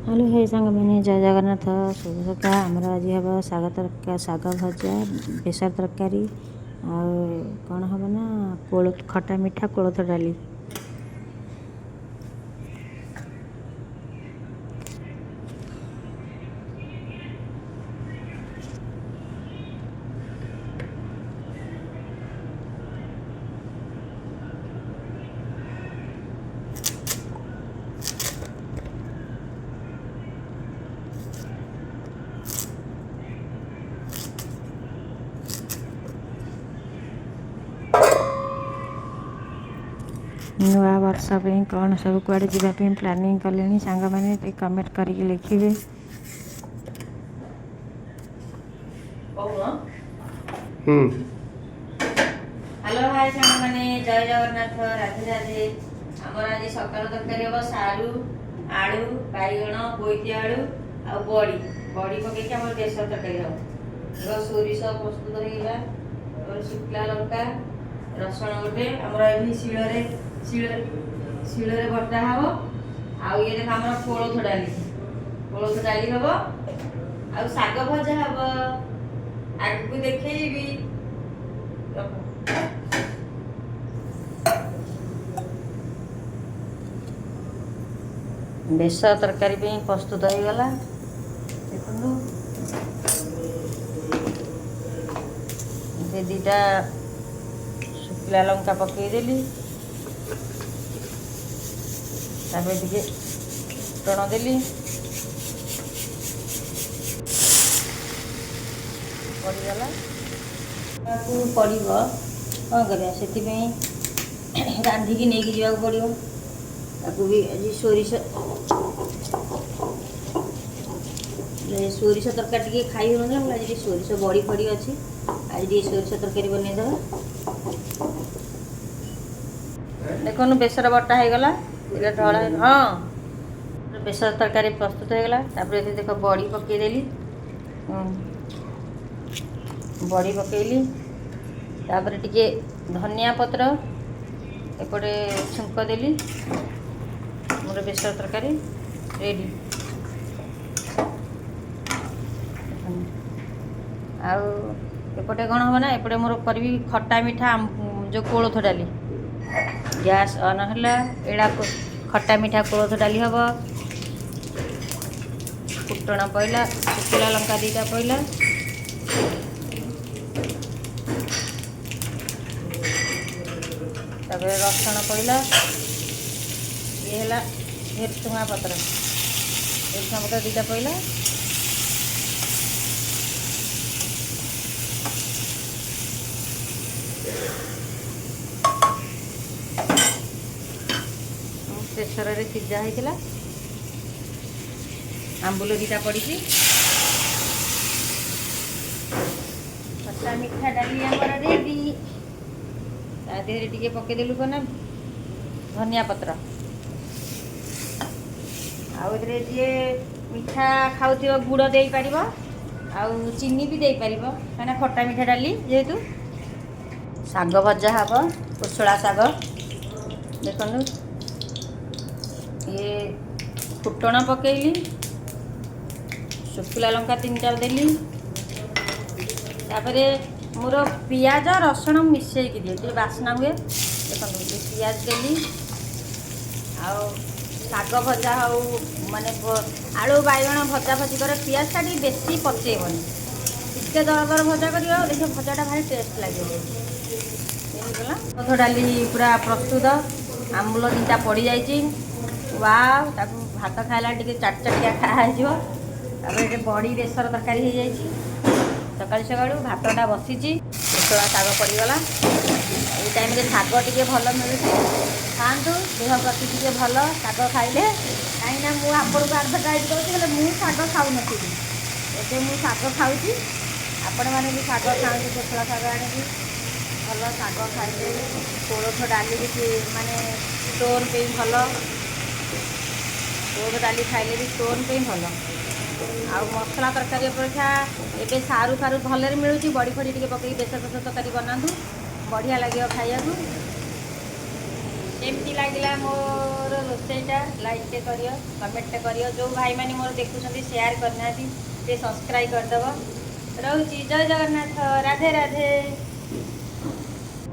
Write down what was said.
Hello हे सांग मैंने जय जगन्नाथ शुभ सका आमर आज हम शाग भजा बेसर तरकारी कौन हम ना कोलथ खटा मिठा कोलथ डाली। नुआ वर्ष कौन सब कुआड़े जावाई प्लानिंग कले सांग मैंने कमेंट करके लिखे। हेलो हाय सांग मैंने जय जगन्नाथ राधे राधे। आमर आज सकाल तरकारी हम सारू आलू बैगण बोईती आलू आ बड़ी बड़ी पकईकि आम बेसर तरकारी हम सोरिष प्रस्तुत होगा शुक्ला लंका रसुण गोटे आमर शिଳରେ बटा हम आउ ये देख आम कोलथ डाली हम आ शाग भजा हम आगू देखी बेसर तरकारी प्रस्तुत हो गला। देखो दीटा शुक्ला लंका पकईदेली टे टण देली पड़गला पड़ कौन कर से रांधिकी नहीं जावाक पड़ो ताकू भी आज सोरिष तरकारी टे खाई हो आज सोरिष बड़ी फड़ी अच्छी आज सोरिष तरकारी बनईदे। देखो बेसर बटा हो गला ढला हाँ बेसर तरकारी प्रस्तुत हो गला। देख बड़ी पकईदेली बड़ी पकईली टे धनिया पत्र एपटे छुंक देली मोर बेसर तरकारी रेडी। आउटे कौन हम ना एपटे मोर करी खटा मिठा जो कोलथ डाली गैस ऑन है एड़ा खटा मिठा कोलथ डाली हम फुटण पड़ा शुक्ला लंका दीटा पड़ा तापर रसुण पड़ा ये है भेरसुंगा पत्र दीटा पड़ा प्रेसर रे सिझा होता आंबुल दीटा पड़ी खटा मिठा डाली आमर रेडी टे पकईदेलु कना धनिया पत्र आउे जी मिठा खाऊ गुड़ दे पार आउ चीनी भी दे पार कहीं खटा मिठा डाली जेहेतु शाग भजा हम कोशला शाग देखु ये फुटण पकईली शुक्ला लंका 3-4 देली तापर मोर पियाज रसुण मिसेक दिए बास्ना हुए। देखो ये पियाज देली आउ शाग भजा हो माने आलू बैगण भजा भजी कर पियाजटा टी बेसी पचेबनी टे दर दर भजा कर देखिए भजाटा भारी टेस्ट लगे। कोलथ डाली पूरा प्रस्तुत आंबुल दीटा पड़ जाइए वाव ताकू भात खाइला टे चाटचाटिया खाई बड़ी बेसर तरकारी हो जाए सका सका भातटा बसी कोशला शाग पड़गला ये टाइम शाग टे भल मिलूँ खातु देह प्रति टे भल शाग खाइले कहीं मुझे आपको आडभटाइज करूँ मुझे शाग खाऊ नी एवं मुझे शाग खाऊँ आपण मैंने भी शाग खाते कोशला शाग आने भल शाग खाइले कोलथ डाली भी माने स्टोन पे भल कोलथ डाली खाइले भी स्टोन पे भल आ मसला तरकारी अपेक्षा एवं सारू फारू भलरे मिलूँ बड़ी फड़ी टे पकई बेसर बेसर तरकारी बनातु बढ़िया लगे खाया। केमती लगिला मोर रोसईटा लाइक करियो कमेंट करियो जो भाई माने मोर देखुछंती शेयर करना ते सब्सक्राइब करदब। रहुची जय जगन्नाथ राधे राधे।